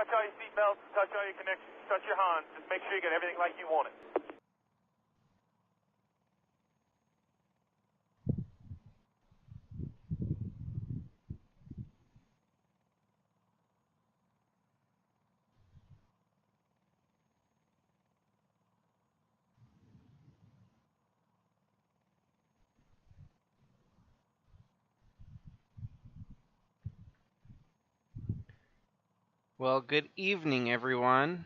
touch all your seatbelts, touch all your connections, touch your Hans. Just make sure you get everything like you want it. Well, good evening, everyone.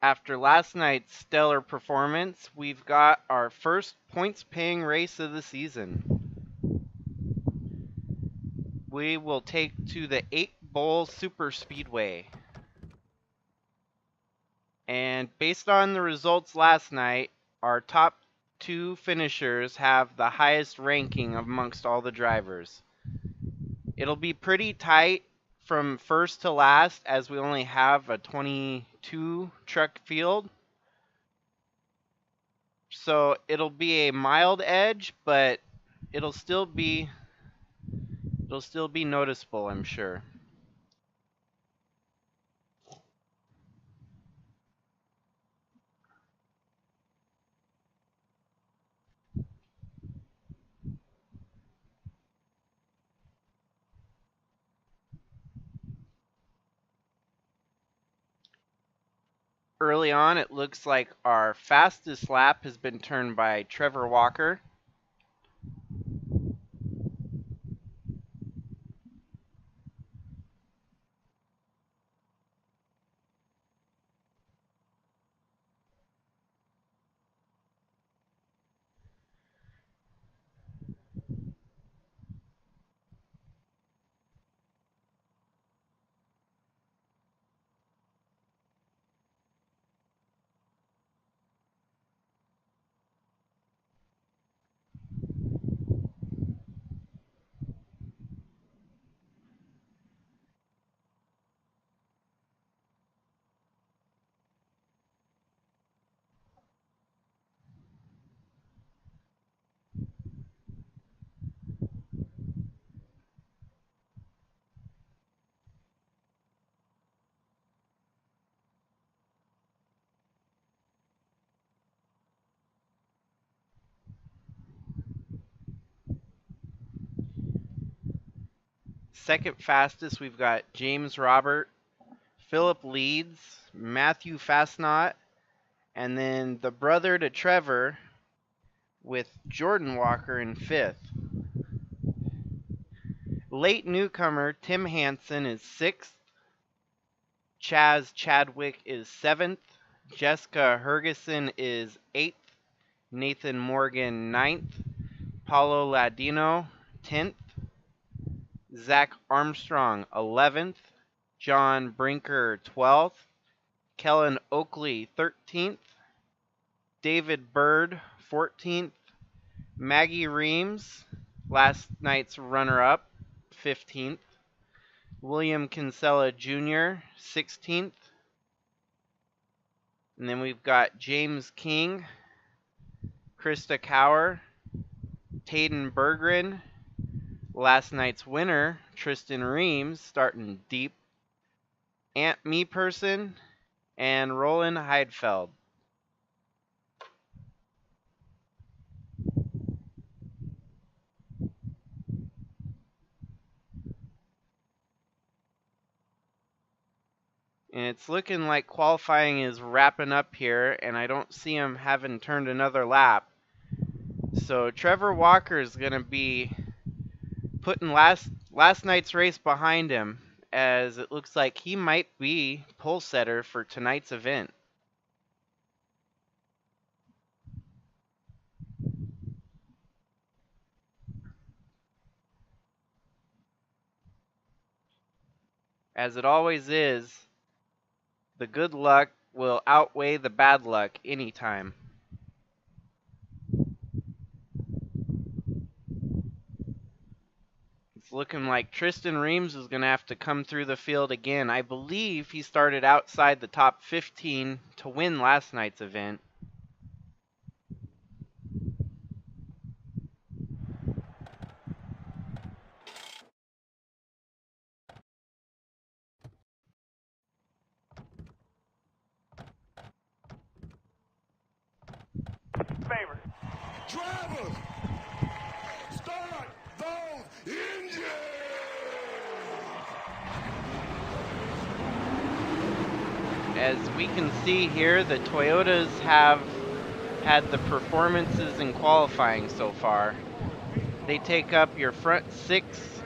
After last night's stellar performance, we've got our first points-paying race of the season. We will take to the 8-Bowl Super Speedway. And based on the results last night, our top 2 finishers have the highest ranking amongst all the drivers. It'll be pretty tight from first to last, as we only have a 22 truck field. So it'll be a mild edge, but it'll still be noticeable, I'm sure. Early on, it looks like our fastest lap has been turned by Trevor Walker. Second fastest, we've got James Robert, Philip Leeds, Matthew Fastnot, and then the brother to Trevor with Jordan Walker in 5th. Late newcomer Tim Hansen is 6th. Chaz Chadwick is 7th. Jessica Hergeson is 8th. Nathan Morgan 9th. Paulo Ladino 10th. Zach Armstrong 11th. John Brinker 12th. Kellen Oakley 13th. David Bird 14th. Maggie Reams, last night's runner-up, 15th. William Kinsella Jr., 16th. And then we've got James King, Krista Cower, Tayden Berggren, last night's winner, Tristan Reams, starting deep, Aunt Me Person, and Roland Heidfeld. And it's looking like qualifying is wrapping up here, and I don't see him having turned another lap. So Trevor Walker is going to be putting last night's race behind him, as it looks like he might be pole setter for tonight's event. As it always is, the good luck will outweigh the bad luck anytime. It's looking like Tristan Reams is going to have to come through the field again. I believe he started outside the top 15 to win last night's event. favor. Drivers, start those engines! As we can see here, the Toyotas have had the performances in qualifying so far. They take up your front 6.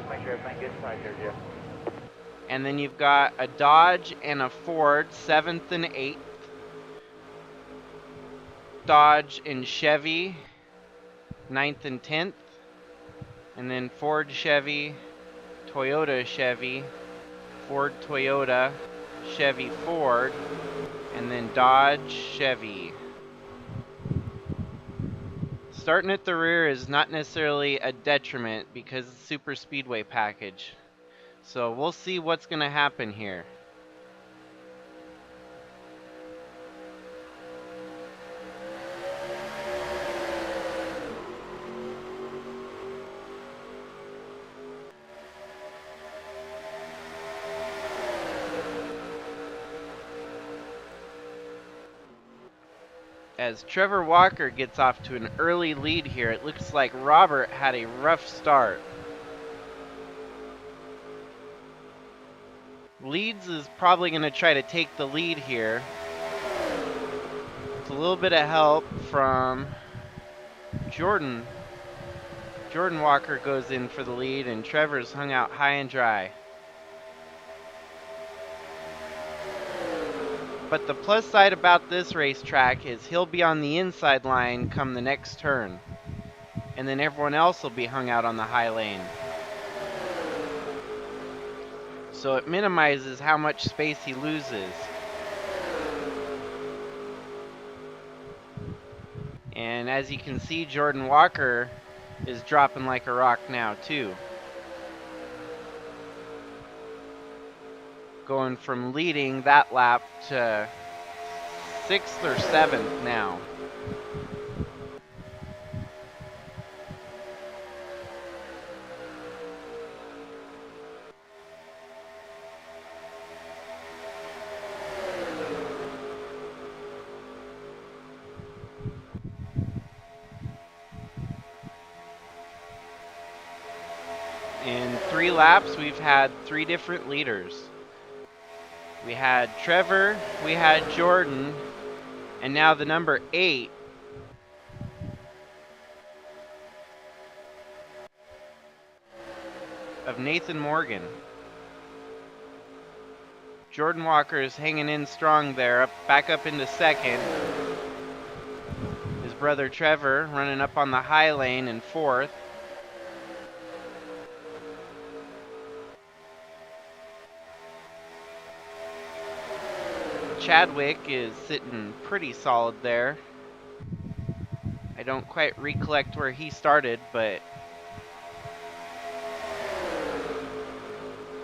Make sure everything gets tight there, Jeff. And then you've got a Dodge and a Ford, 7th and 8th. Dodge and Chevy, 9th and 10th. And then Ford, Chevy, Toyota, Chevy, Ford, Toyota, Chevy, Ford, and then Dodge, Chevy. Starting at the rear is not necessarily a detriment because it's a super speedway package. So we'll see what's going to happen here. As Trevor Walker gets off to an early lead here, it looks like Robert had a rough start. Leeds is probably going to try to take the lead here. It's a little bit of help from Jordan. Jordan Walker goes in for the lead, and Trevor's hung out high and dry. But the plus side about this racetrack is he'll be on the inside line come the next turn. And then everyone else will be hung out on the high lane. So it minimizes how much space he loses. And as you can see, Jordan Walker is dropping like a rock now too. Going from leading that lap to 6th or 7th now. In 3 laps, we've had 3 different leaders. We had Trevor, we had Jordan, and now the number 8. Of Nathan Morgan. Jordan Walker is hanging in strong there, back up into 2nd. His brother Trevor running up on the high lane in 4th. Chadwick is sitting pretty solid there. I don't quite recollect where he started, but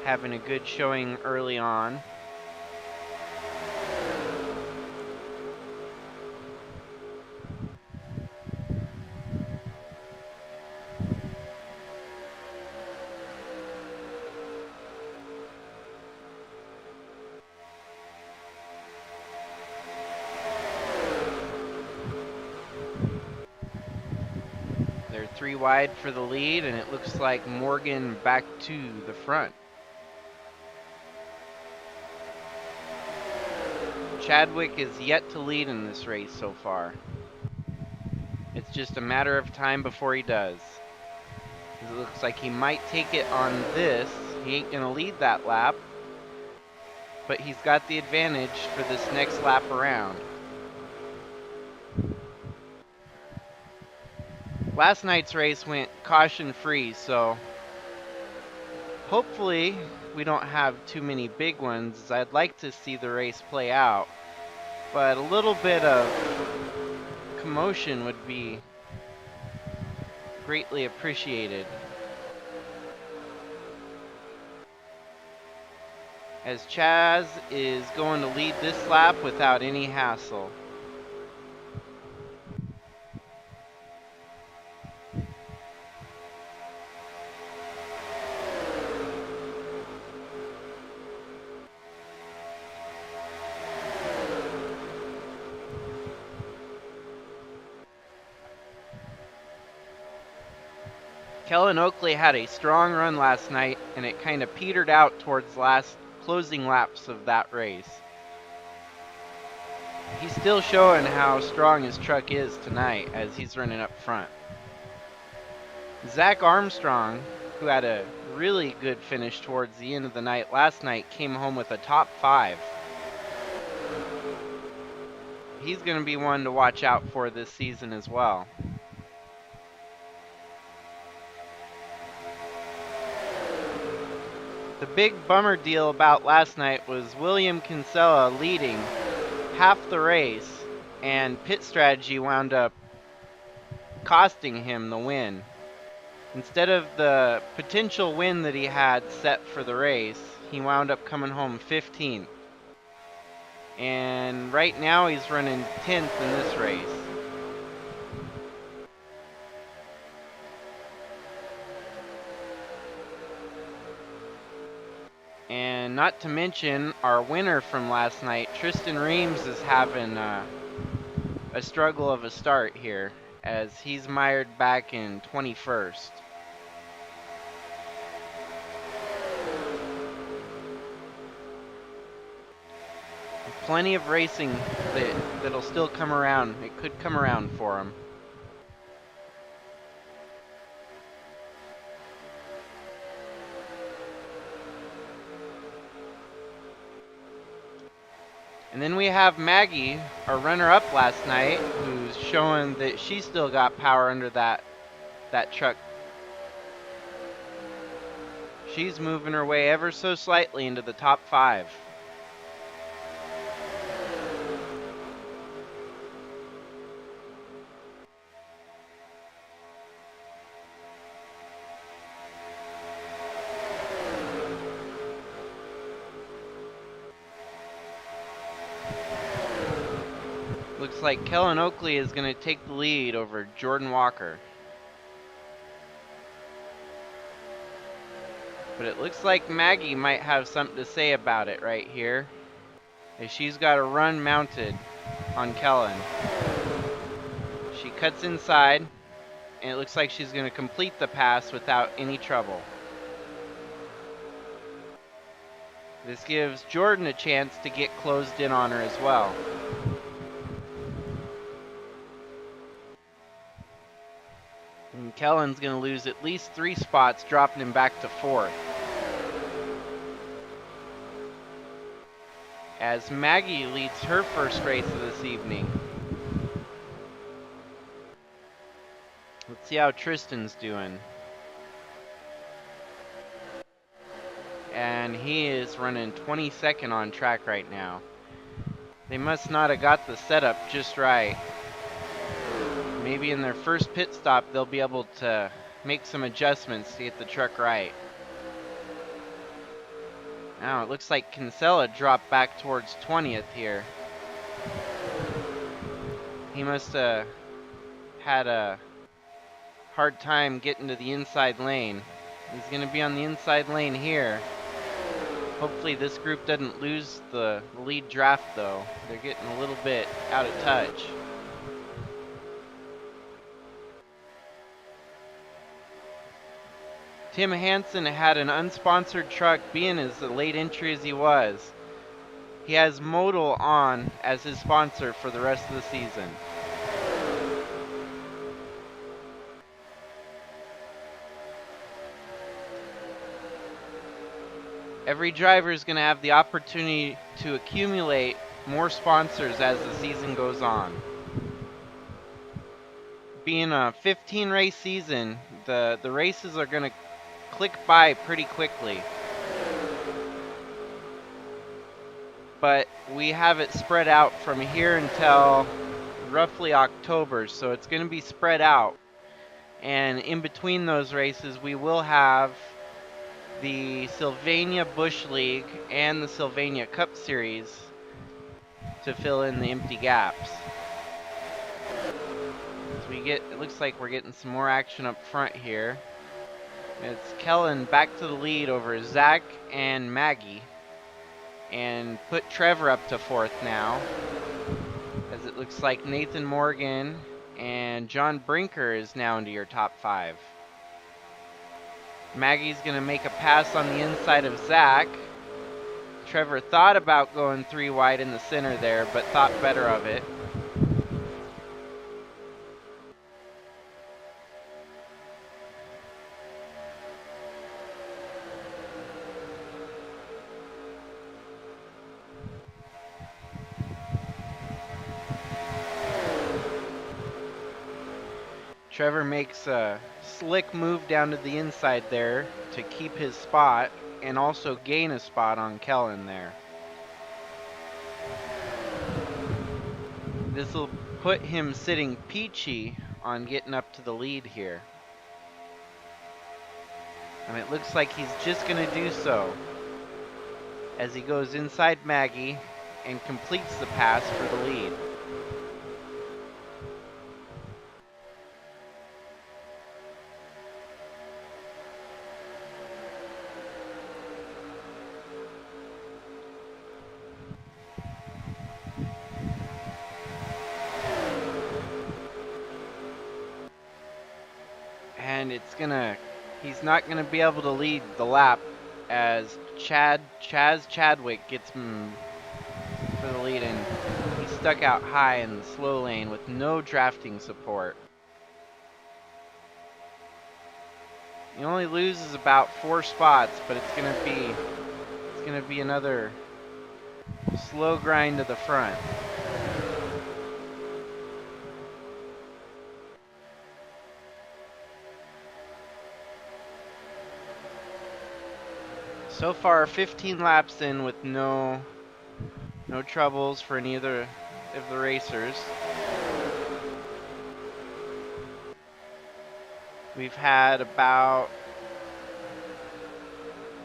having a good showing early on. They're 3 wide for the lead, and it looks like Morgan back to the front. Chadwick is yet to lead in this race so far. It's just a matter of time before he does. It looks like he might take it on this. He ain't going to lead that lap, but he's got the advantage for this next lap around. Last night's race went caution-free, so hopefully we don't have too many big ones. I'd like to see the race play out, but a little bit of commotion would be greatly appreciated. As Chaz is going to lead this lap without any hassle. Kellen Oakley had a strong run last night, and it kind of petered out towards the last closing laps of that race. He's still showing how strong his truck is tonight as he's running up front. Zach Armstrong, who had a really good finish towards the end of the night last night, came home with a top 5. He's going to be one to watch out for this season as well. The big bummer deal about last night was William Kinsella leading half the race, and pit strategy wound up costing him the win. Instead of the potential win that he had set for the race, he wound up coming home 15th. And right now he's running 10th in this race. And not to mention our winner from last night, Tristan Reams, is having a struggle of a start here as he's mired back in 21st. Plenty of racing that'll still come around. It could come around for him. And then we have Maggie, our runner-up last night, who's showing that she's still got power under that truck. She's moving her way ever so slightly into the top 5. Looks like Kellen Oakley is going to take the lead over Jordan Walker. But it looks like Maggie might have something to say about it right here, as she's got a run mounted on Kellen. She cuts inside, and it looks like she's going to complete the pass without any trouble. This gives Jordan a chance to get closed in on her as well. And Kellen's going to lose at least 3 spots, dropping him back to 4th. As Maggie leads her first race of this evening. Let's see how Tristan's doing. And he is running 22nd on track right now. They must not have got the setup just right. Maybe in their first pit stop they'll be able to make some adjustments to get the truck right. Now it looks like Kinsella dropped back towards 20th here. He must have had a hard time getting to the inside lane. He's going to be on the inside lane here. Hopefully this group doesn't lose the lead draft though. They're getting a little bit out of touch. Tim Hansen had an unsponsored truck, being as a late entry as he was. He has Modal on as his sponsor for the rest of the season. Every driver is going to have the opportunity to accumulate more sponsors as the season goes on. Being a 15 race season, the races are going to click by pretty quickly. But we have it spread out from here until roughly October, so it's going to be spread out. And in between those races, we will have the Sylvania Bush League and the Sylvania Cup Series to fill in the empty gaps. So it looks like we're getting some more action up front here. It's Kellen back to the lead over Zach and Maggie, and put Trevor up to 4th now, as it looks like Nathan Morgan and John Brinker is now into your top 5. Maggie's going to make a pass on the inside of Zach. Trevor thought about going 3 wide in the center there, but thought better of it. Trevor makes a slick move down to the inside there to keep his spot and also gain a spot on Kellen there. This will put him sitting peachy on getting up to the lead here. And it looks like he's just going to do so as he goes inside Maggie and completes the pass for the lead. And he's not gonna be able to lead the lap as Chaz Chadwick gets him for the lead, and he's stuck out high in the slow lane with no drafting support. He only loses about 4 spots, but it's gonna be another slow grind to the front. So far, 15 laps in with no troubles for neither of the racers. We've had about,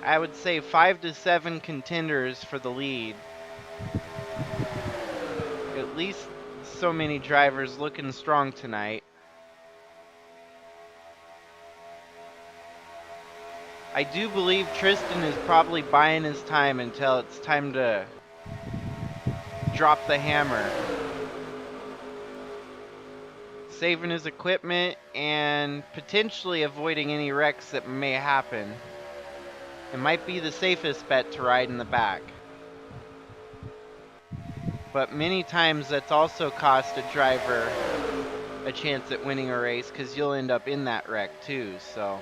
I would say, 5 to 7 contenders for the lead. At least so many drivers looking strong tonight. I do believe Tristan is probably buying his time until it's time to drop the hammer. Saving his equipment and potentially avoiding any wrecks that may happen. It might be the safest bet to ride in the back. But many times that's also cost a driver a chance at winning a race because you'll end up in that wreck too, so.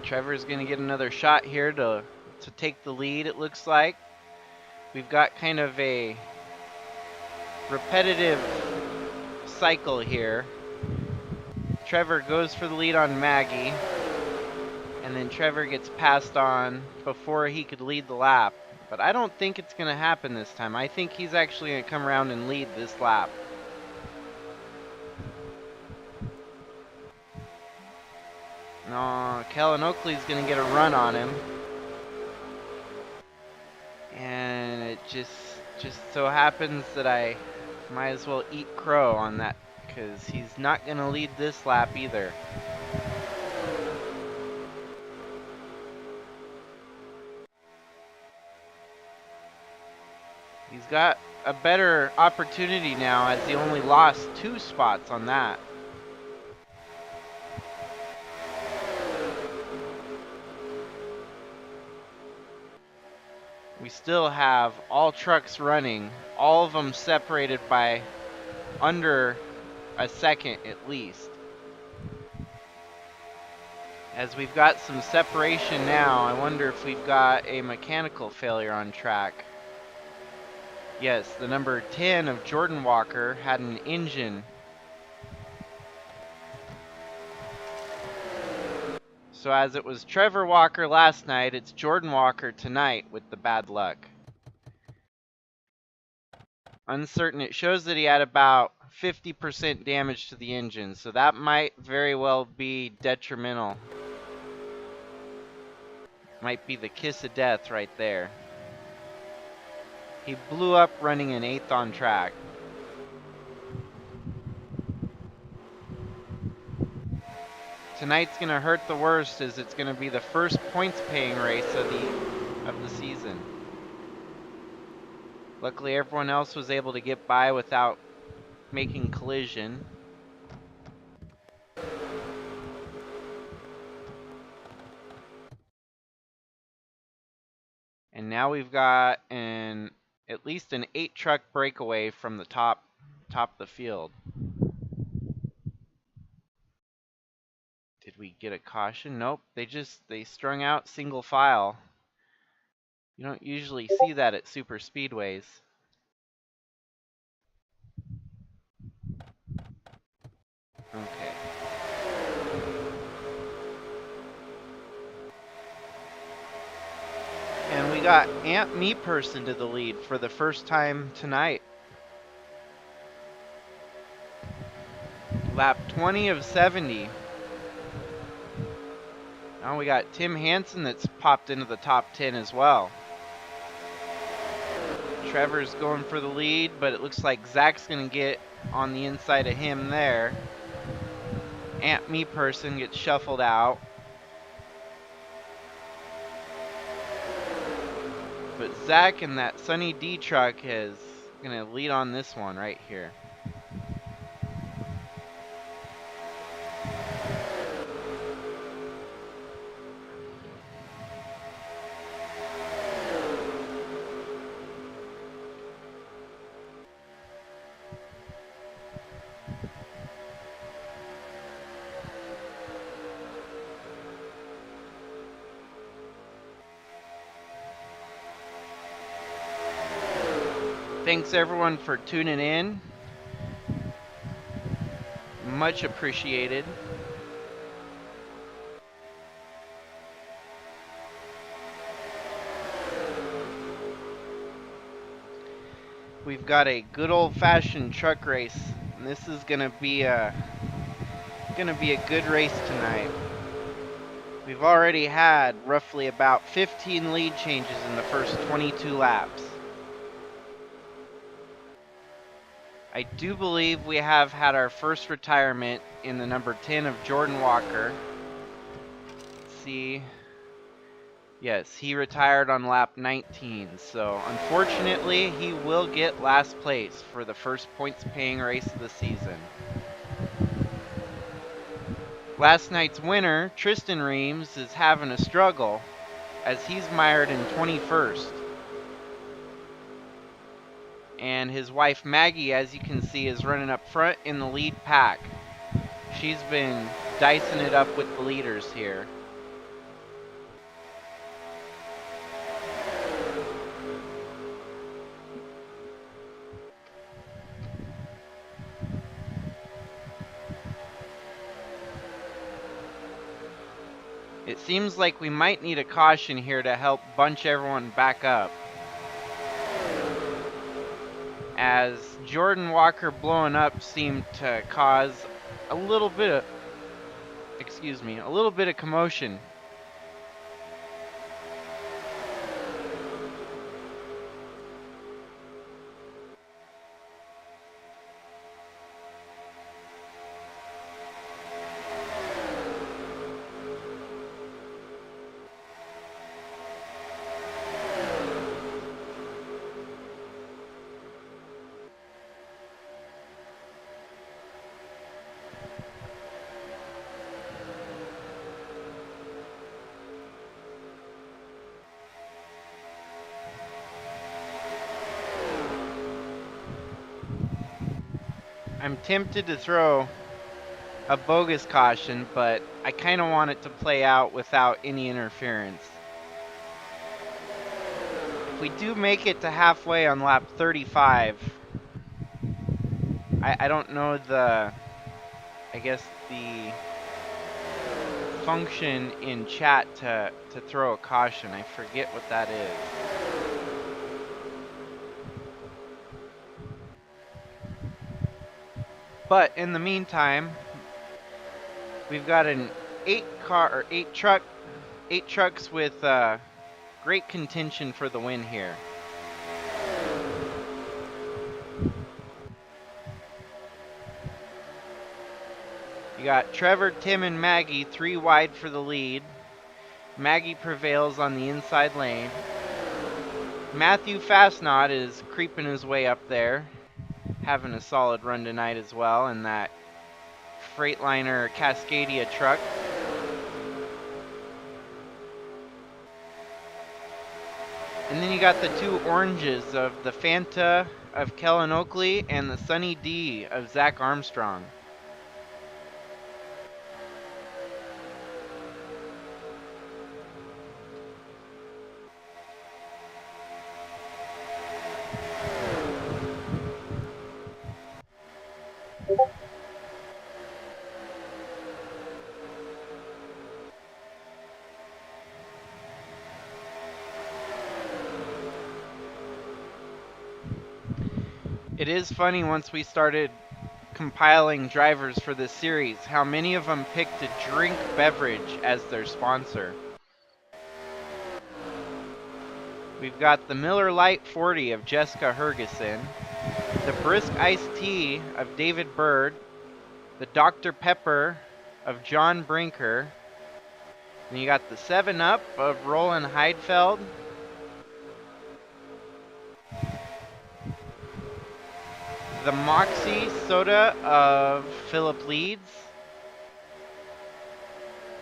Trevor's going to get another shot here to take the lead, it looks like. We've got kind of a repetitive cycle here. Trevor goes for the lead on Maggie, and then Trevor gets passed on before he could lead the lap. But I don't think it's going to happen this time. I think he's actually going to come around and lead this lap. No, Kellen Oakley's going to get a run on him. And it just so happens that I might as well eat crow on that, because he's not going to lead this lap either. He's got a better opportunity now as he only lost 2 spots on that. We still have all trucks running, all of them separated by under a second at least. As we've got some separation now, I wonder if we've got a mechanical failure on track. Yes, the number 10 of Jordan Walker had an engine. So as it was Trevor Walker last night, it's Jordan Walker tonight with the bad luck. Uncertain, it shows that he had about 50% damage to the engine, so that might very well be detrimental. Might be the kiss of death right there. He blew up running an 8th on track. Tonight's going to hurt the worst, as it's going to be the first points paying race of the season. Luckily, everyone else was able to get by without making collision. And now we've got at least an 8-truck breakaway from the top of the field. Did we get a caution? Nope. They strung out single file. You don't usually see that at super speedways. Okay. And we got Aunt Me Person to the lead for the first time tonight. Lap 20 of 70. Now we got Tim Hansen that's popped into the top 10 as well. Trevor's going for the lead, but it looks like Zach's going to get on the inside of him there. Aunt Me Person gets shuffled out. But Zach and that Sunny D truck is going to lead on this one right here. Thanks everyone for tuning in. Much appreciated. We've got a good old-fashioned truck race, and this is gonna be a good race tonight. We've already had roughly about 15 lead changes in the first 22 laps. I do believe we have had our first retirement in the number 10 of Jordan Walker. Let's see. Yes, he retired on lap 19, so unfortunately he will get last place for the first points-paying race of the season. Last night's winner, Tristan Reams, is having a struggle as he's mired in 21st. And his wife Maggie, as you can see, is running up front in the lead pack. She's been dicing it up with the leaders here. It seems like we might need a caution here to help bunch everyone back up, as Jordan Walker blowing up seemed to cause a little bit of commotion. I'm tempted to throw a bogus caution, but I kind of want it to play out without any interference. If we do make it to halfway on lap 35, I don't know the function in chat to throw a caution. I forget what that is. But in the meantime, we've got an 8 trucks with great contention for the win here. You got Trevor, Tim, and Maggie 3 wide for the lead. Maggie prevails on the inside lane. Matthew Fastnot is creeping his way up there, having a solid run tonight as well in that Freightliner Cascadia truck. And then you got the two oranges of the Fanta of Kellen Oakley and the Sunny D of Zach Armstrong. It is funny once we started compiling drivers for this series, how many of them picked a drink beverage as their sponsor. We've got the Miller Lite 40 of Jessica Hergeson, the Brisk Iced Tea of David Bird, the Dr. Pepper of John Brinker, and you got the 7-Up of Roland Heidfeld, the Moxie Soda of Philip Leeds,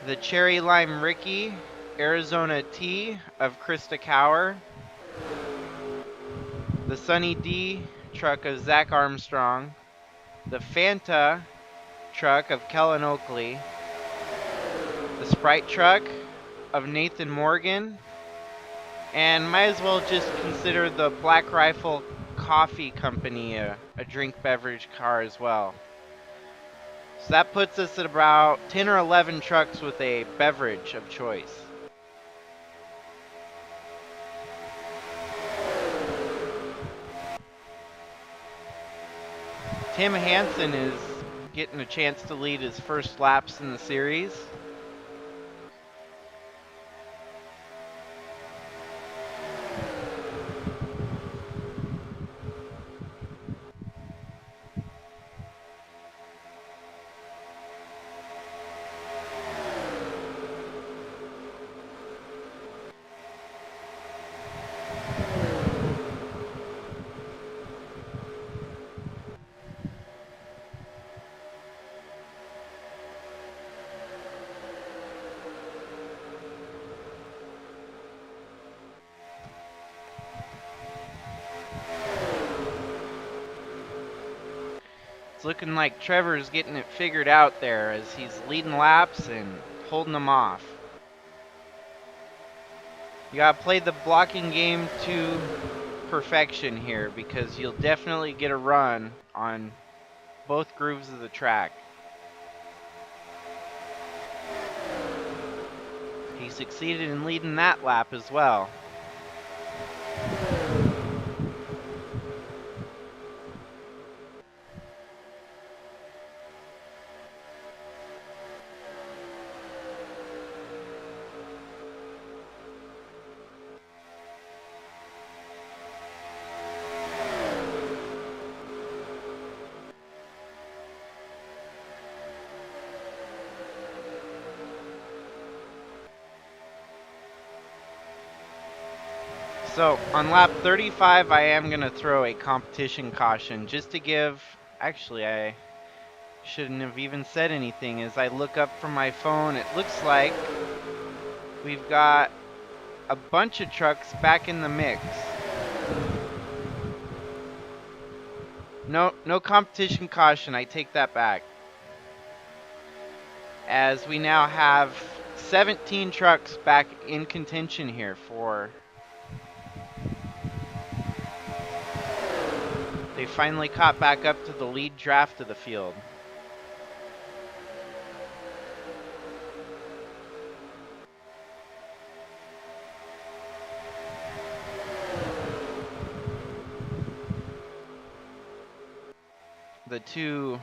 the Cherry Lime Ricky Arizona Tea of Krista Cower, the Sunny D truck of Zach Armstrong, the Fanta truck of Kellen Oakley, the Sprite truck of Nathan Morgan, and might as well just consider the Black Rifle Coffee Company a drink beverage car as well. So that puts us at about 10 or 11 trucks with a beverage of choice. Tim Hansen is getting a chance to lead his first laps in the series. It's looking like Trevor's getting it figured out there as he's leading laps and holding them off. You gotta play the blocking game to perfection here because you'll definitely get a run on both grooves of the track. He succeeded in leading that lap as well. So on lap 35, I am going to throw a competition caution just to give, actually I shouldn't have even said anything. As I look up from my phone, it looks like we've got a bunch of trucks back in the mix. No competition caution, I take that back. As we now have 17 trucks back in contention here for... They finally caught back up to the lead draft of the field. The two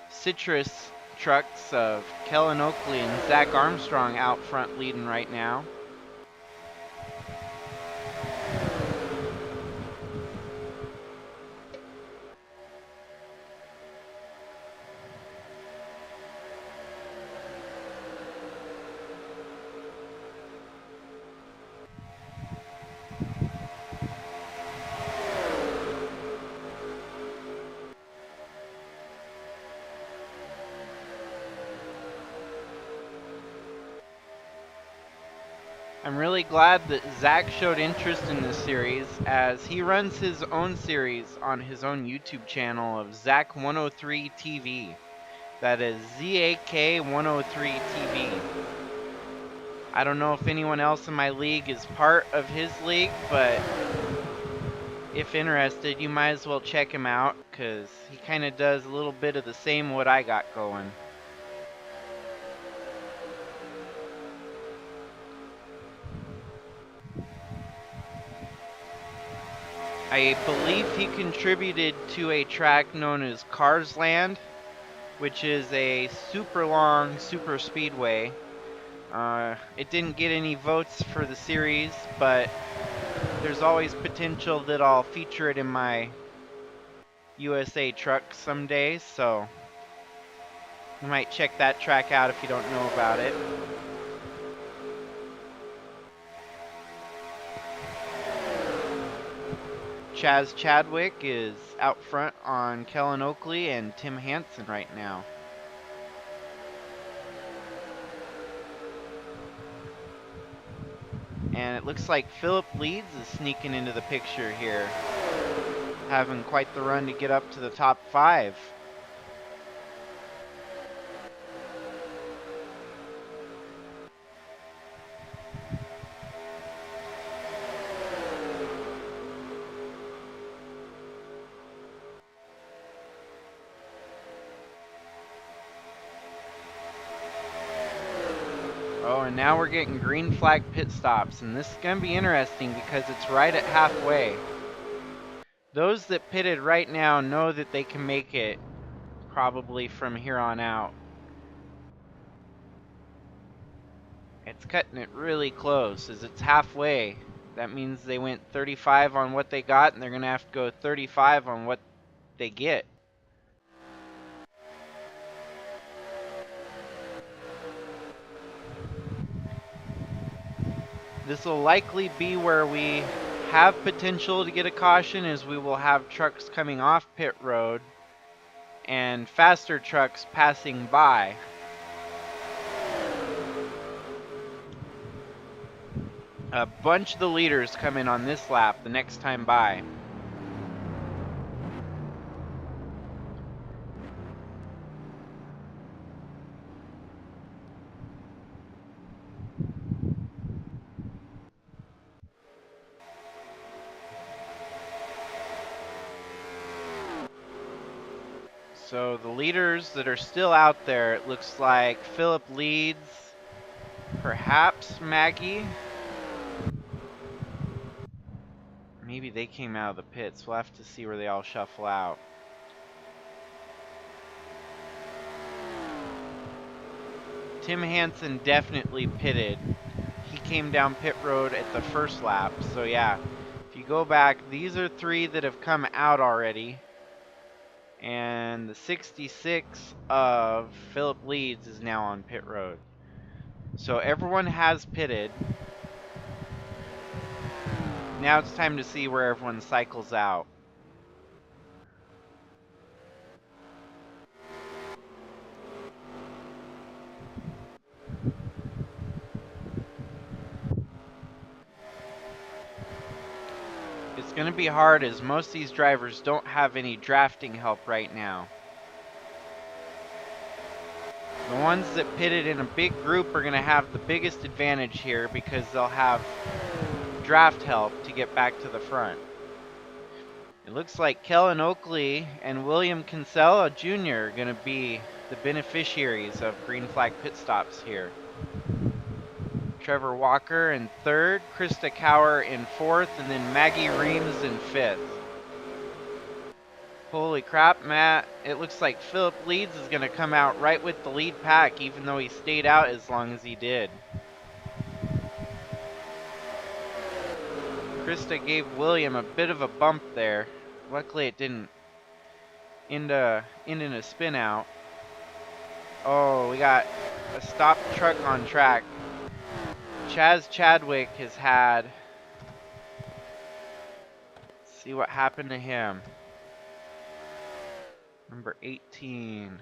citrus trucks of Kellen Oakley and Zach Armstrong out front leading right now. I'm really glad that Zach showed interest in this series, as he runs his own series on his own YouTube channel of Zach103 TV. That is ZAK103 TV. I don't know if anyone else in my league is part of his league, but if interested, you might as well check him out, because he kind of does a little bit of the same what I got going. I believe he contributed to a track known as Cars Land, which is a super long super speedway. It didn't get any votes for the series, but there's always potential that I'll feature it in my USA truck someday, so you might check that track out if you don't know about it. Chaz Chadwick is out front on Kellen Oakley and Tim Hansen right now. And it looks like Philip Leeds is sneaking into the picture here, having quite the run to get up to the top 5. Oh, and now we're getting green flag pit stops, and this is going to be interesting because it's right at halfway. Those that pitted right now know that they can make it probably from here on out. It's cutting it really close as it's halfway. That means they went 35 on what they got, and they're going to have to go 35 on what they get. This will likely be where we have potential to get a caution, as we will have trucks coming off pit road and faster trucks passing by. A bunch of the leaders come in on this lap the next time by. So the leaders that are still out there, it looks like Philip Leeds, perhaps Maggie. Maybe they came out of the pits. We'll have to see where they all shuffle out. Tim Hansen definitely pitted. He came down pit road at the first lap. So yeah, if you go back, these are 3 that have come out already. And the 66 of Philip Leeds is now on pit road. So everyone has pitted. Now it's time to see where everyone cycles out. It's going to be hard, as most of these drivers don't have any drafting help right now. The ones that pitted in a big group are going to have the biggest advantage here, because they'll have draft help to get back to the front. It looks like Kellen Oakley and William Kinsella Jr. are going to be the beneficiaries of green flag pit stops here. Trevor Walker in 3rd, Krista Cower in 4th, and then Maggie Reams in 5th. Holy crap, Matt. It looks like Philip Leeds is going to come out right with the lead pack, even though he stayed out as long as he did. Krista gave William a bit of a bump there. Luckily it didn't end in a spin out. Oh, we got a stopped truck on track. Chaz Chadwick has had... Let's see what happened to him. Number 18.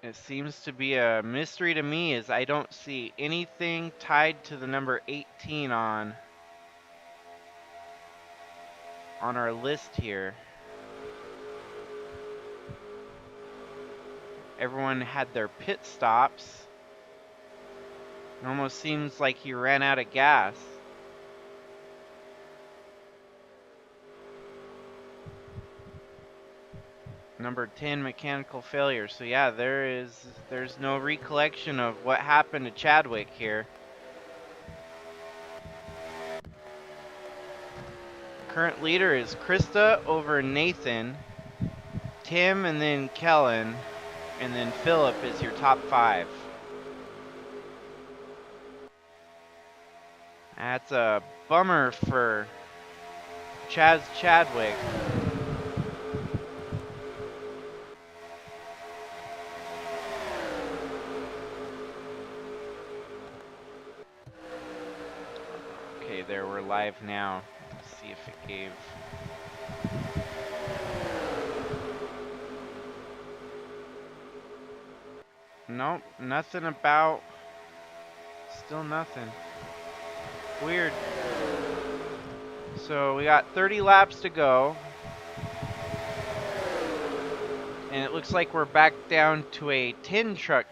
It seems to be a mystery to me, as I don't see anything tied to the number 18 on our list here. Everyone had their pit stops. It almost seems like he ran out of gas. Number 10, mechanical failure. So yeah, there's no recollection of what happened to Chadwick here. Current leader is Krista over Nathan, Tim, and then Kellen, and then Philip is your top 5. That's a bummer for Chadwick. Okay, there, we're live now. Let's see if it gave. Nope, nothing about. Still nothing. Weird. So we got 30 laps to go. And it looks like we're back down to a 10 truck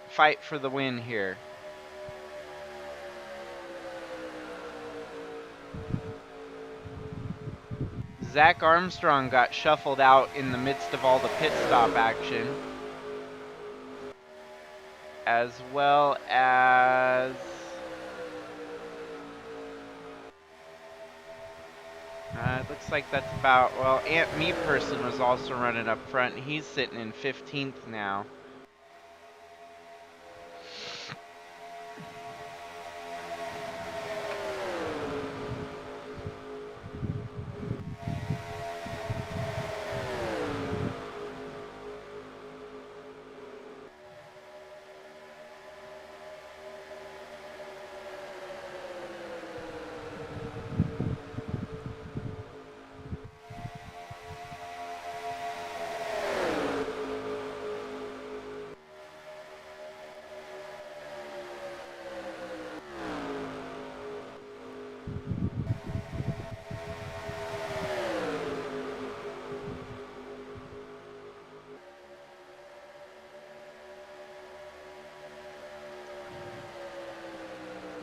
fight for the win here. Zach Armstrong got shuffled out in the midst of all the pit stop action. As well as it looks like that's about, well, Aunt Me Person was also running up front. He's sitting in 15th now.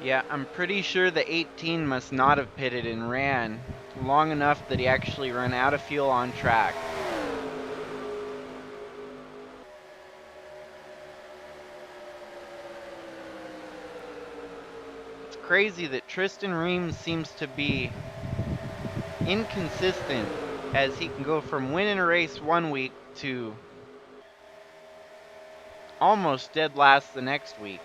Yeah, I'm pretty sure the 18 must not have pitted and ran long enough that he actually ran out of fuel on track. It's crazy that Tristan Reams seems to be inconsistent, as he can go from winning a race one week to almost dead last the next week.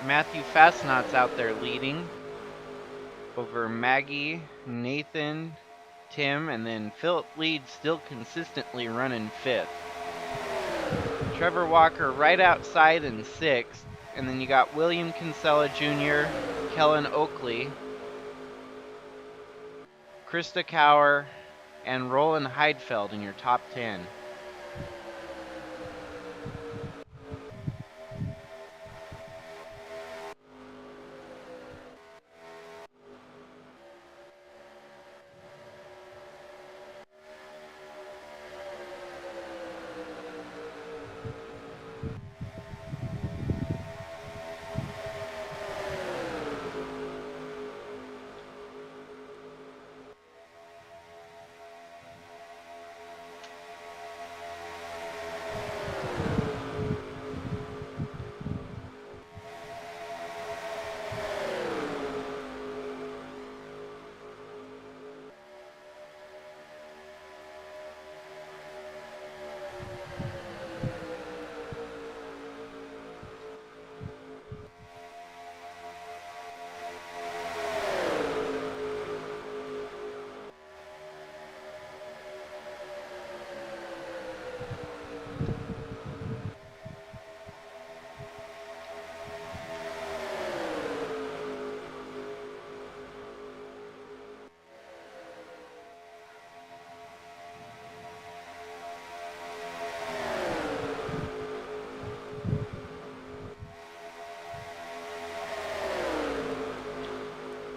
Matthew Fastnot's out there leading over Maggie, Nathan, Tim, and then Philip leads still consistently running 5th. Trevor Walker right outside in 6th, and then you got William Kinsella Jr., Kellen Oakley, Krista Cower, and Roland Heidfeld in your top 10.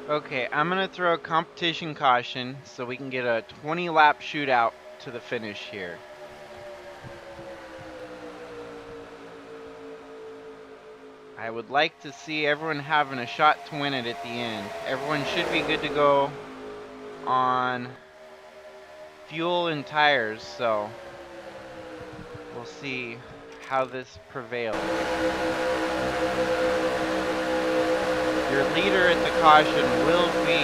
Okay, I'm going to throw a competition caution so we can get a 20-lap shootout to the finish here. I would like to see everyone having a shot to win it at the end. Everyone should be good to go on fuel and tires, so we'll see how this prevails. Your leader at the caution will be,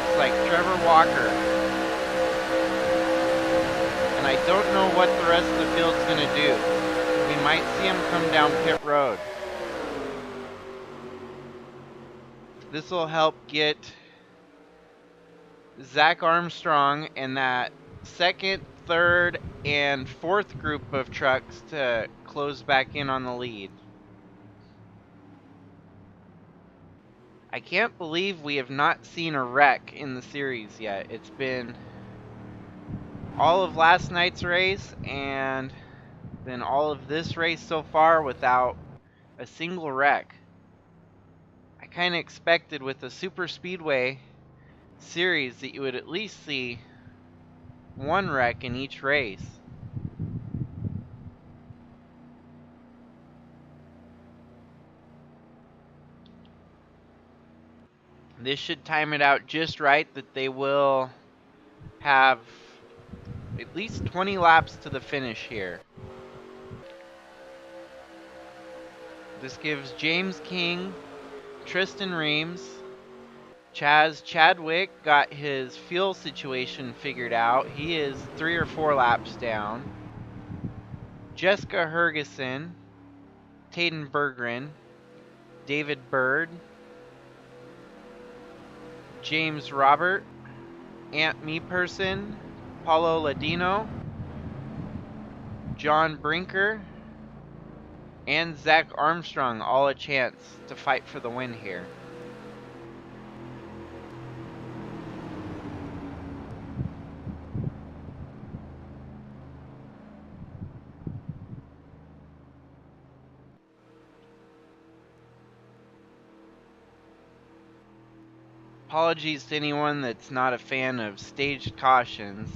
looks like Trevor Walker. And I don't know what the rest of the field's going to do. We might see him come down pit road. This will help get Zach Armstrong and that second, third, and fourth group of trucks to close back in on the lead. I can't believe we have not seen a wreck in the series yet. It's been all of last night's race and then all of this race so far without a single wreck. I kind of expected with the Super Speedway series that you would at least see one wreck in each race. This should time it out just right that they will have at least 20 laps to the finish here. This gives James King, Tristan Reams, Chaz Chadwick got his fuel situation figured out. He is 3 or 4 laps down. Jessica Hergeson, Tayden Berggren, David Bird, James Robert, Ant Meeperson, Paulo Ladino, John Brinker, and Zach Armstrong all a chance to fight for the win here. Apologies to anyone that's not a fan of staged cautions.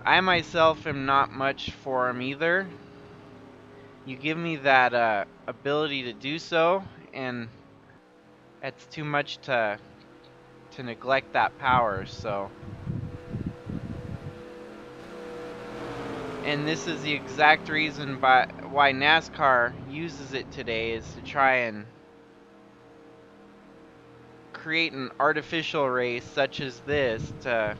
I myself am not much for them either. You give me that ability to do so, and it's too much to neglect that power, so. And this is the exact reason why NASCAR uses it today, is to try and create an artificial race such as this to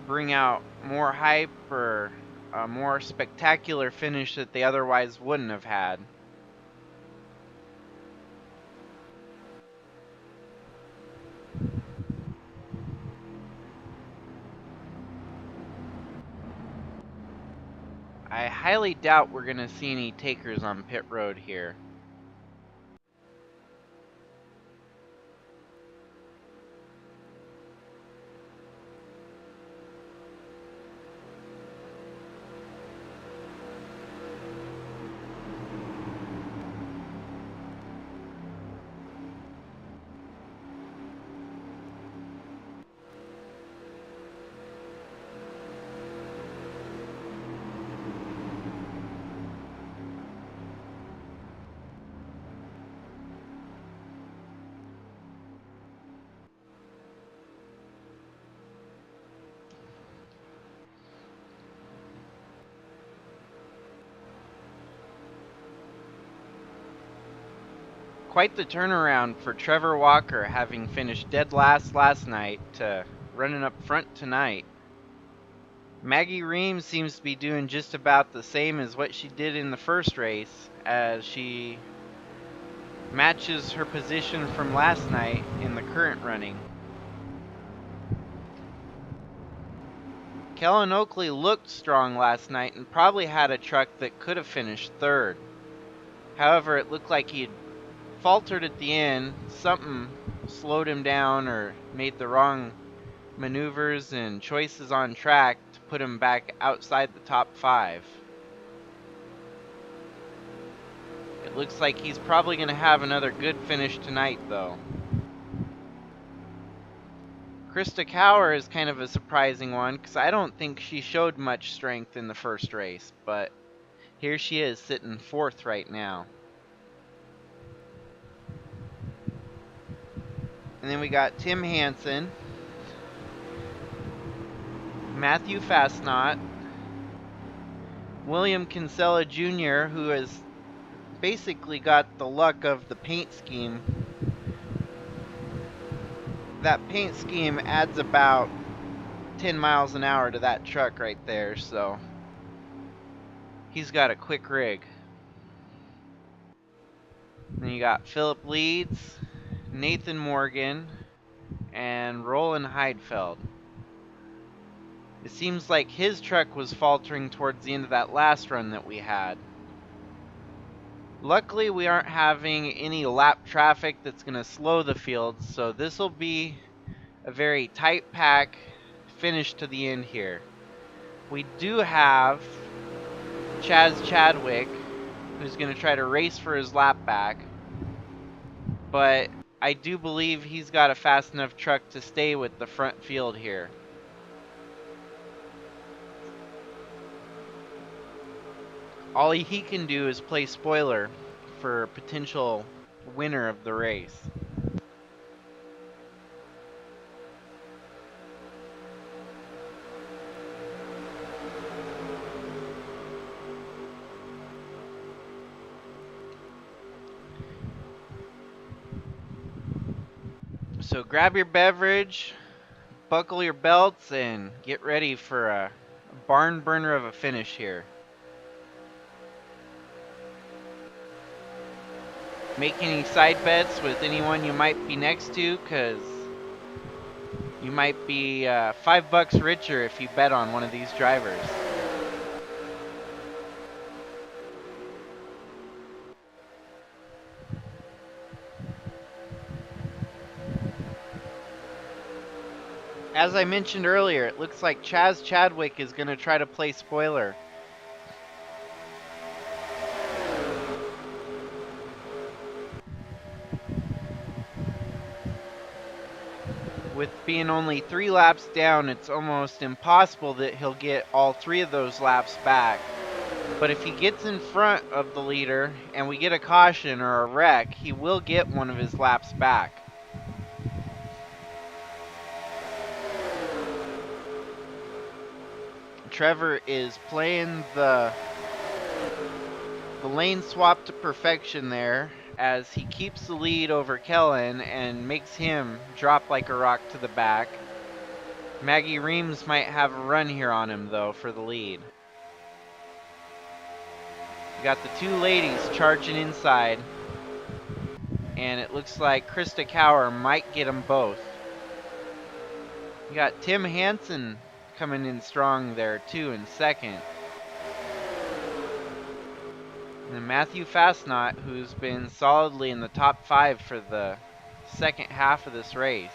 bring out more hype or a more spectacular finish that they otherwise wouldn't have had. I highly doubt we're going to see any takers on pit road here. Quite the turnaround for Trevor Walker, having finished dead last night to running up front tonight. Maggie Reams seems to be doing just about the same as what she did in the first race, as she matches her position from last night in the current running. Kellen Oakley looked strong last night and probably had a truck that could have finished third. However, it looked like he had faltered at the end. Something slowed him down or made the wrong maneuvers and choices on track to put him back outside the top 5. It looks like he's probably going to have another good finish tonight, though. Krista Cower is kind of a surprising one because I don't think she showed much strength in the first race, but here she is sitting 4th right now. And then we got Tim Hansen, Matthew Fastnot, William Kinsella Jr., who has basically got the luck of the paint scheme. That paint scheme adds about 10 miles an hour to that truck right there, so he's got a quick rig. Then you got Philip Leeds, Nathan Morgan, and Roland Heidfeld. It seems like his truck was faltering towards the end of that last run that we had. Luckily, we aren't having any lap traffic that's going to slow the field, so this will be a very tight pack finish to the end here. We do have Chaz Chadwick, who's going to try to race for his lap back, but I do believe he's got a fast enough truck to stay with the front field here. All he can do is play spoiler for a potential winner of the race. So grab your beverage, buckle your belts, and get ready for a barn burner of a finish here. Make any side bets with anyone you might be next to, because you might be $5 richer if you bet on one of these drivers. As I mentioned earlier, it looks like Chaz Chadwick is going to try to play spoiler. With being only 3 laps down, it's almost impossible that he'll get all 3 of those laps back. But if he gets in front of the leader and we get a caution or a wreck, he will get one of his laps back. Trevor is playing the lane swap to perfection there, as he keeps the lead over Kellen and makes him drop like a rock to the back. Maggie Reams might have a run here on him, though, for the lead. We got the 2 ladies charging inside, and it looks like Krista Cower might get them both. We got Tim Hansen coming in strong there, too, in second. And then Matthew Fastnot, who's been solidly in the top 5 for the second half of this race.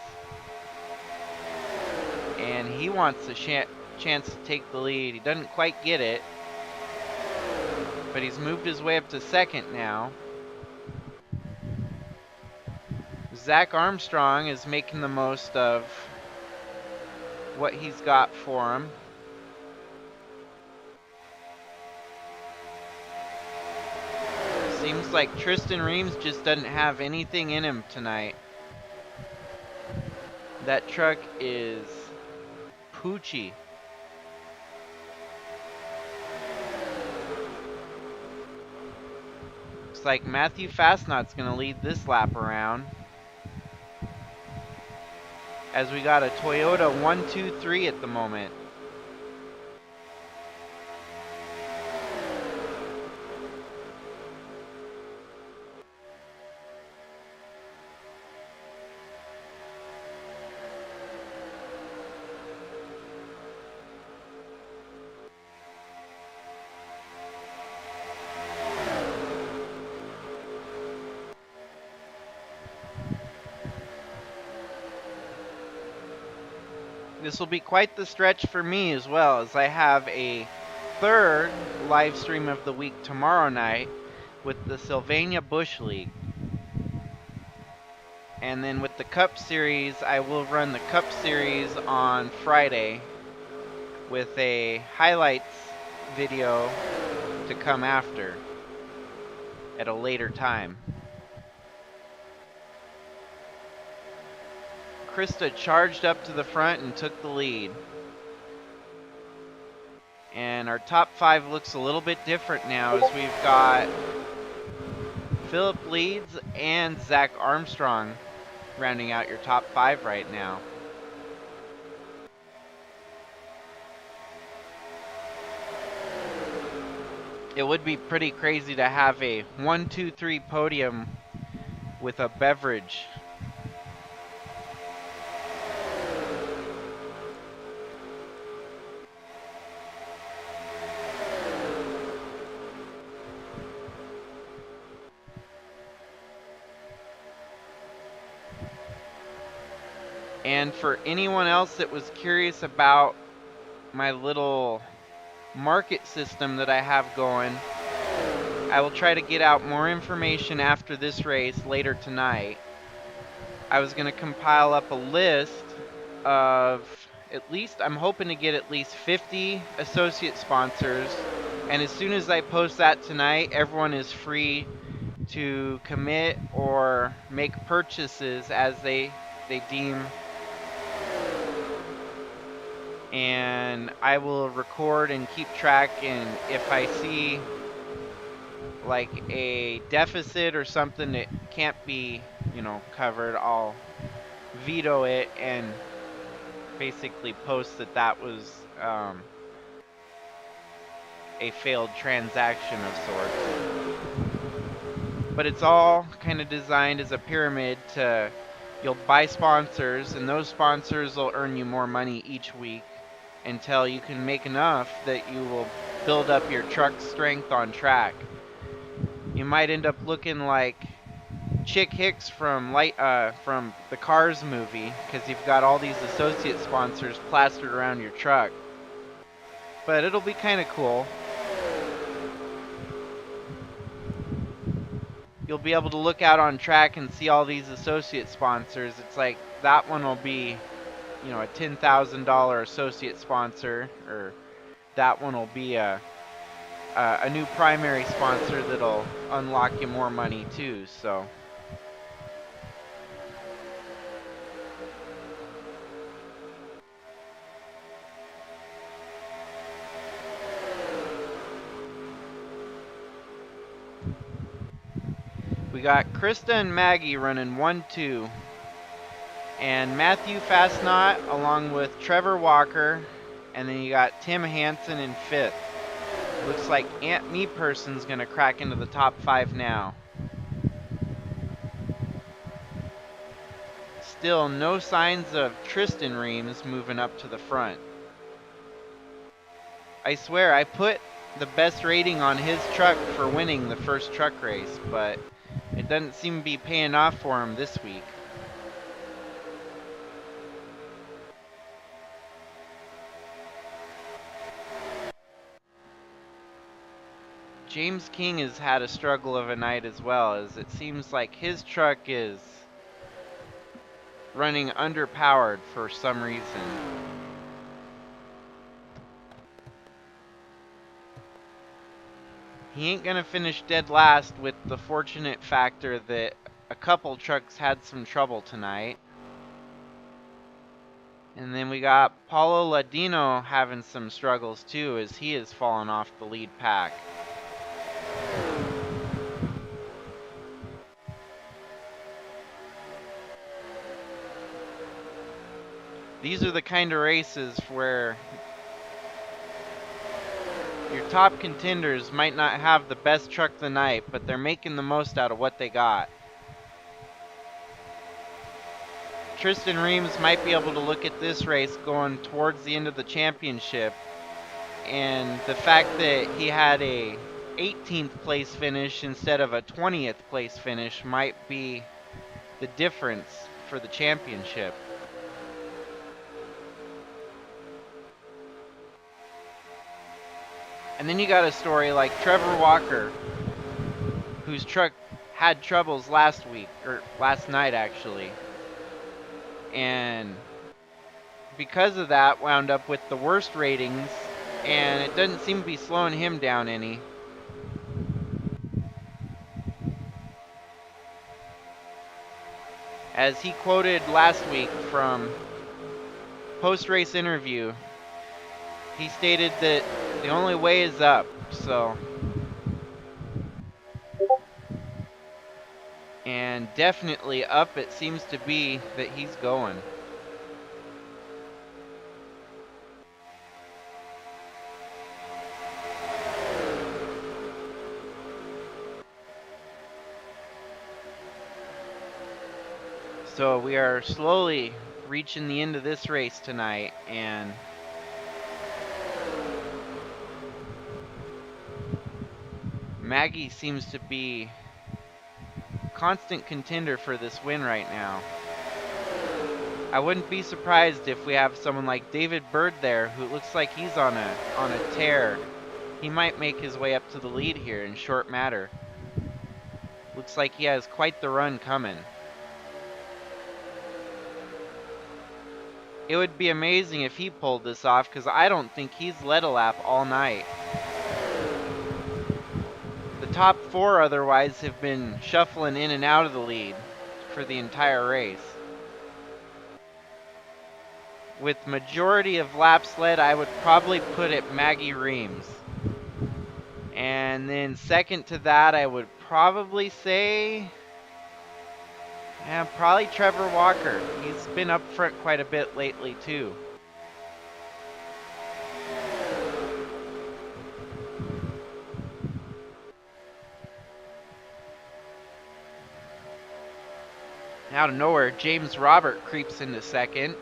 And he wants a chance to take the lead. He doesn't quite get it, but he's moved his way up to second now. Zach Armstrong is making the most of what he's got for him. Seems like Tristan Reams just doesn't have anything in him tonight. That truck is poochy. Looks like Matthew Fastnot's going to lead this lap around, as we got a Toyota 123 at the moment. This will be quite the stretch for me as well, as I have a third live stream of the week tomorrow night with the Sylvania Bush League. And then with the Cup Series, I will run the Cup Series on Friday with a highlights video to come after at a later time. Krista charged up to the front and took the lead. And our top 5 looks a little bit different now, as we've got Philip Leeds and Zach Armstrong rounding out your top 5 right now. It would be pretty crazy to have a 1, 2, 3 podium with a beverage. And for anyone else that was curious about my little market system that I have going, I will try to get out more information after this race later tonight. I was going to compile up a list of I'm hoping to get at least 50 associate sponsors, and as soon as I post that tonight, everyone is free to commit or make purchases as they deem, and I will record and keep track, and if I see like a deficit or something that can't be, covered, I'll veto it and basically post that was a failed transaction of sorts. But it's all kind of designed as a pyramid you'll buy sponsors, and those sponsors will earn you more money each week until you can make enough that you will build up your truck strength on track. You might end up looking like Chick Hicks from the Cars movie, because you've got all these associate sponsors plastered around your truck. But it'll be kind of cool. You'll be able to look out on track and see all these associate sponsors. It's like that one will be, a $10,000 associate sponsor, or that one will be a new primary sponsor that'll unlock you more money too. So we got Krista and Maggie running 1-2, and Matthew Fastnot along with Trevor Walker, and then you got Tim Hansen in 5th. Looks like Aunt Me Person's gonna crack into the top 5 now. Still no signs of Tristan Reams moving up to the front. I swear I put the best rating on his truck for winning the first truck race, but it doesn't seem to be paying off for him this week. James King has had a struggle of a night as well, as it seems like his truck is running underpowered for some reason. He ain't gonna finish dead last, with the fortunate factor that a couple trucks had some trouble tonight. And then we got Paulo Ladino having some struggles too, as he has fallen off the lead pack. These are the kind of races where your top contenders might not have the best truck of the night, but they're making the most out of what they got. Tristan Reams might be able to look at this race going towards the end of the championship, and the fact that he had a 18th place finish instead of a 20th place finish might be the difference for the championship. And then you got a story like Trevor Walker, whose truck had troubles last week, or last night actually. And because of that, wound up with the worst ratings, and it doesn't seem to be slowing him down any. As he quoted last week from post-race interview, he stated that the only way is up, so. And definitely up it seems to be that he's going. So we are slowly reaching the end of this race tonight, and Maggie seems to be constant contender for this win right now. I wouldn't be surprised if we have someone like David Bird there, who looks like he's on a tear. He might make his way up to the lead here in short matter. Looks like he has quite the run coming. It would be amazing if he pulled this off, because I don't think he's led a lap all night. The top four otherwise have been shuffling in and out of the lead for the entire race. With majority of laps led, I would probably put it Maggie Reams. And then second to that, I would probably say, probably Trevor Walker. He's been up front quite a bit lately too. Out of nowhere, James Robert creeps into second.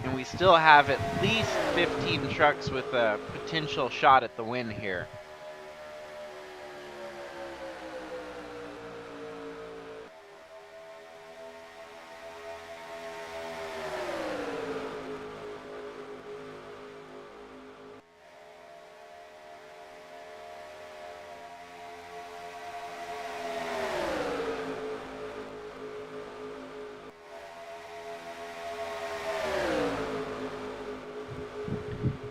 And we still have at least 15 trucks with a potential shot at the win here.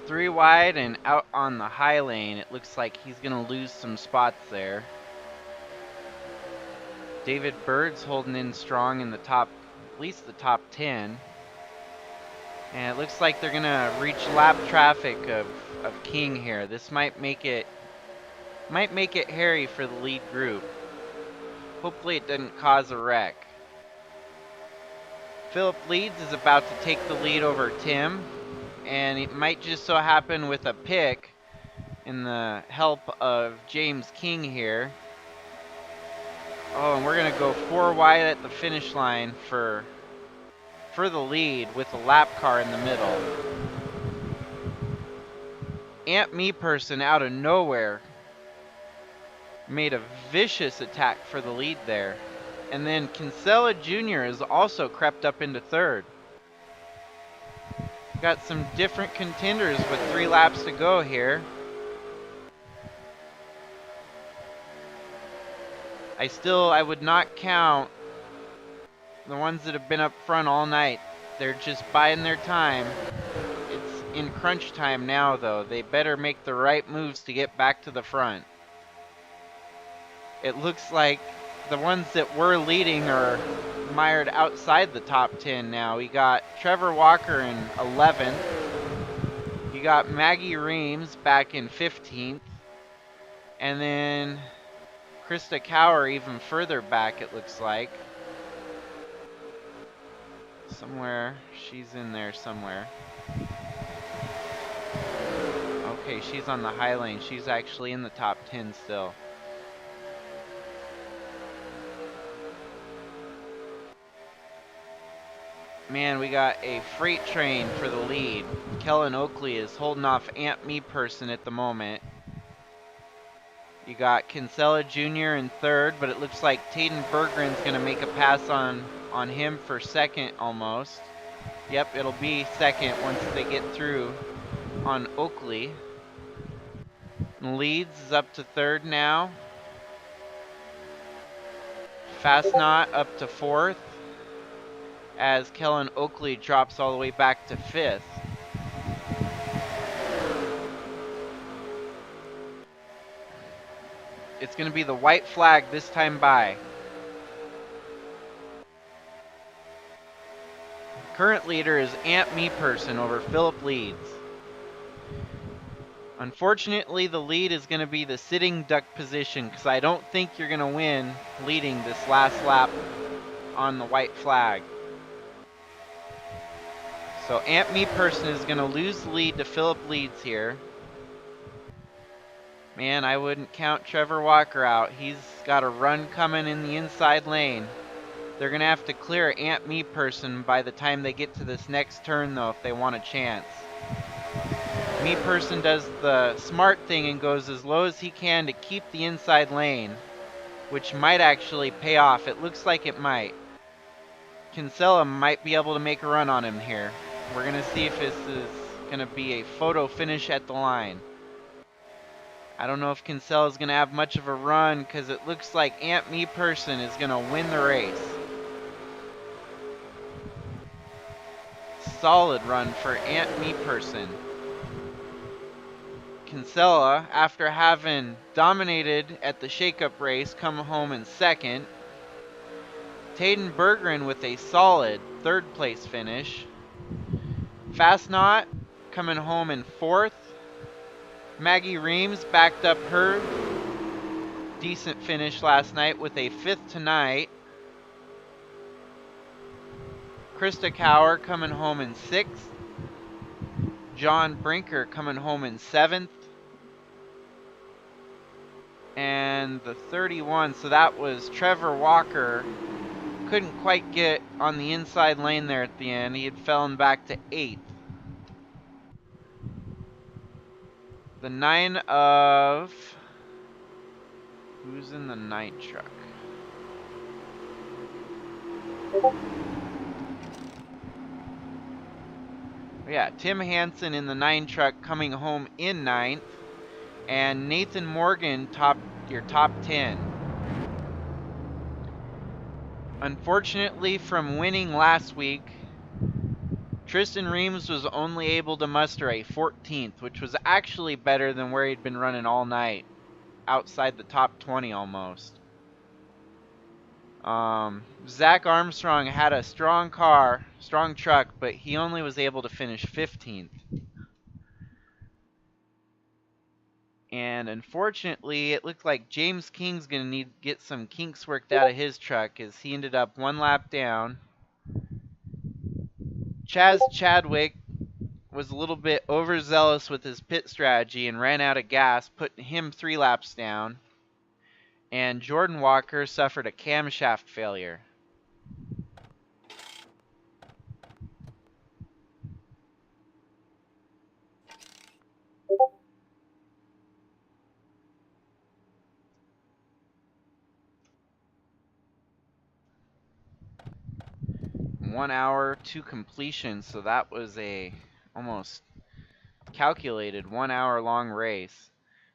Three wide and out on the high lane. It looks like he's going to lose some spots there. David Bird's holding in strong in the top, at least the top 10. And it looks like they're going to reach lap traffic of King here. This might make it hairy for the lead group. Hopefully it doesn't cause a wreck. Philip Leeds is about to take the lead over Tim. And it might just so happen with a pick in the help of James King here. Oh, and we're going to go 4 wide at the finish line for the lead with a lap car in the middle. Aunt Me Person out of nowhere made a vicious attack for the lead there. And then Kinsella Jr. has also crept up into third. Got some different contenders with 3 laps to go here. I would not count the ones that have been up front all night. They're just biding their time. It's in crunch time now, though. They better make the right moves to get back to the front. It looks like the ones that were leading are mired outside the top 10 now. We got Trevor Walker in 11th. You got Maggie Reams back in 15th. And then Krista Cower even further back, it looks like. Somewhere. She's in there somewhere. Okay, she's on the high lane. She's actually in the top 10 still. Man, we got a freight train for the lead. Kellen Oakley is holding off Aunt Me Person at the moment. You got Kinsella Jr. in third, but it looks like Tayden Berggren's going to make a pass on him for second almost. Yep, it'll be second once they get through on Oakley. Leeds is up to third now. Fastnot up to fourth, as Kellen Oakley drops all the way back to fifth. It's going to be the white flag this time by. Current leader is Ant Me Person over Philip Leeds. Unfortunately, the lead is going to be the sitting duck position because I don't think you're going to win leading this last lap on the white flag. So Ant Me Person is going to lose the lead to Philip Leeds here. Man, I wouldn't count Trevor Walker out. He's got a run coming in the inside lane. They're going to have to clear Ant Me Person by the time they get to this next turn, though, if they want a chance. Me Person does the smart thing and goes as low as he can to keep the inside lane, which might actually pay off. It looks like it might. Kinsella might be able to make a run on him here. We're going to see if this is going to be a photo finish at the line. I don't know if Kinsella is going to have much of a run because it looks like Ant Me Person is going to win the race. Solid run for Ant Me Person. Kinsella, after having dominated at the shake-up race, come home in second. Taden Bergeron with a solid third place finish. Fastnot coming home in fourth. Maggie Reams backed up her decent finish last night with a fifth tonight. Krista Cower coming home in sixth. John Brinker coming home in seventh. And the 31, so that was Trevor Walker. Couldn't quite get on the inside lane there at the end. He had fallen back to eighth. The 9 of... Who's in the 9 truck? Yeah, Tim Hansen in the 9 truck coming home in 9th. And Nathan Morgan your top 10. Unfortunately, from winning last week, Tristan Reams was only able to muster a 14th, which was actually better than where he'd been running all night, outside the top 20 almost. Zach Armstrong had a strong truck, but he only was able to finish 15th. And unfortunately, it looked like James King's going to need to get some kinks worked out of his truck as he ended up one lap down. Chaz Chadwick was a little bit overzealous with his pit strategy and ran out of gas, putting him 3 laps down. And Jordan Walker suffered a camshaft failure. One hour to completion, so that was a almost calculated 1 hour long race.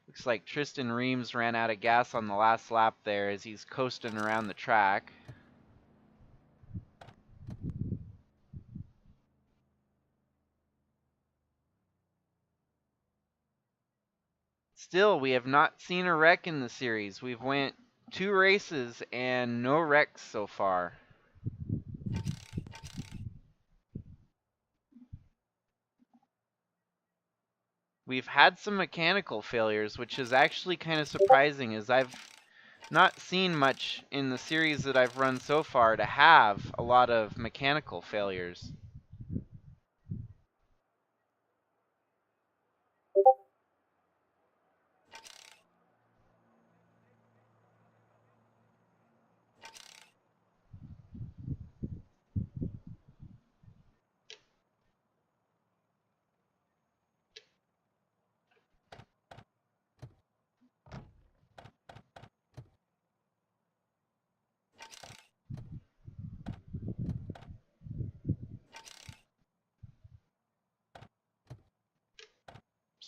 Looks like Tristan Reams ran out of gas on the last lap there as he's coasting around the track. Still, we have not seen a wreck in the series. We've went 2 races and no wrecks so far. We've had some mechanical failures, which is actually kind of surprising, as I've not seen much in the series that I've run so far to have a lot of mechanical failures.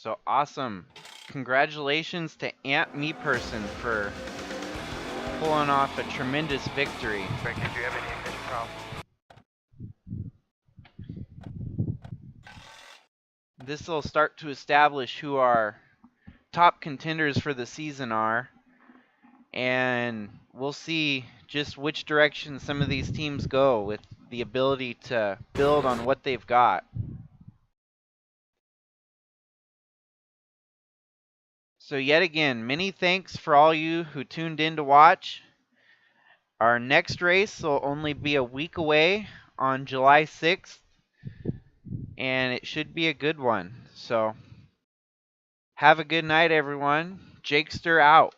So awesome. Congratulations to Ant Me Person for pulling off a tremendous victory. Frank, did you have any ignition problems? This will start to establish who our top contenders for the season are, and we'll see just which direction some of these teams go with the ability to build on what they've got. So yet again, many thanks for all you who tuned in to watch. Our next race will only be a week away on July 6th, and it should be a good one. So have a good night, everyone. Jakester out.